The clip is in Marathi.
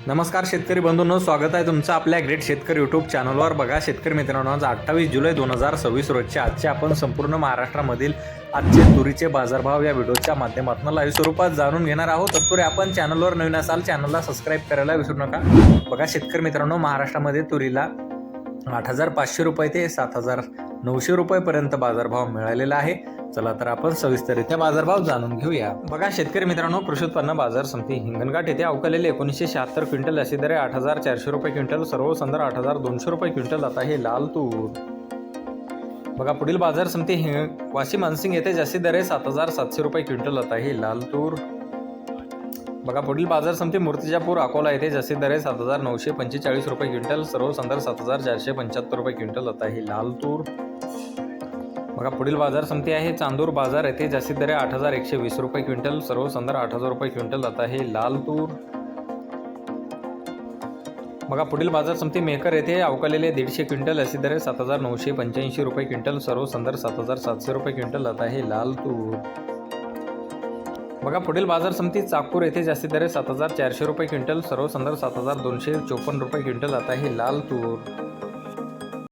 नमस्कार शेतकरी बंधूंनो, स्वागत आहे तुमचं आपल्या ग्रेट शेतकरी यूट्यूब चॅनलवर। बघा शेतकरी मित्रांनो, आज 28 जुलै 2026 रोजचे आजचे आपण संपूर्ण महाराष्ट्रामधील आजचे तुरीचे बाजारभाव या व्हिडिओच्या माध्यमातून लाईव्ह स्वरूपात जाणून घेणार आहोत। तत्पूर्वी आपण चॅनलवर नवीन असाल चॅनलला सबस्क्राईब करायला विसरू नका। बघा शेतकरी मित्रांनो, महाराष्ट्रामध्ये तुरीला 8,500 रुपये ते 7,900 रुपयेपर्यंत बाजारभाव मिळालेला आहे। चला तर आपण सविस्तररित्या बाजारभाव जाणून घेऊया। बघा शेतकरी मित्रांनो, कृषी उत्पन्न बाजार समिती हिंगणघाट येथे अवकालेले 1976 क्विंटल अशी दरे 8,400 रुपये क्विंटल, सर्व संदर्भ 8,200 रुपये क्विंटल आता हे लाल तूर। बघा पुढील बाजार समिती वाशिम मानसिंग येथे जास्ती दरे 7,700 रुपये क्विंटल आता हे लाल तूर। बघा पुढील बाजार समिती मूर्तिजापूर अकोला येथे जास्ती दरे 7,945 रुपये क्विंटल, सर्व संदर्भ 7,475 रुपये क्विंटल आता हे लाल तूर। बघा पुढील बाजार समिती आहे चांदूर बाजार येथे जास्ती दरे 8,120 रुपये क्विंटल, सर्व संदर्भ 8,000 रुपये क्विंटल आता हे लाल तूर। बघा पुढील बाजार समिती मेकर येथे अवकालेले 150 क्विंटल अशी दरे 7,985 रुपये क्विंटल, सर्व संदर्भ 7,700 रुपये क्विंटल आता हे लाल तूर। बघा पुढील बाजार समिती चाकूर येथे जास्ती दरे 7,400 रुपये क्विंटल, सर्व संदर्भ 7,254 रुपये क्विंटल आता हे लाल तूर।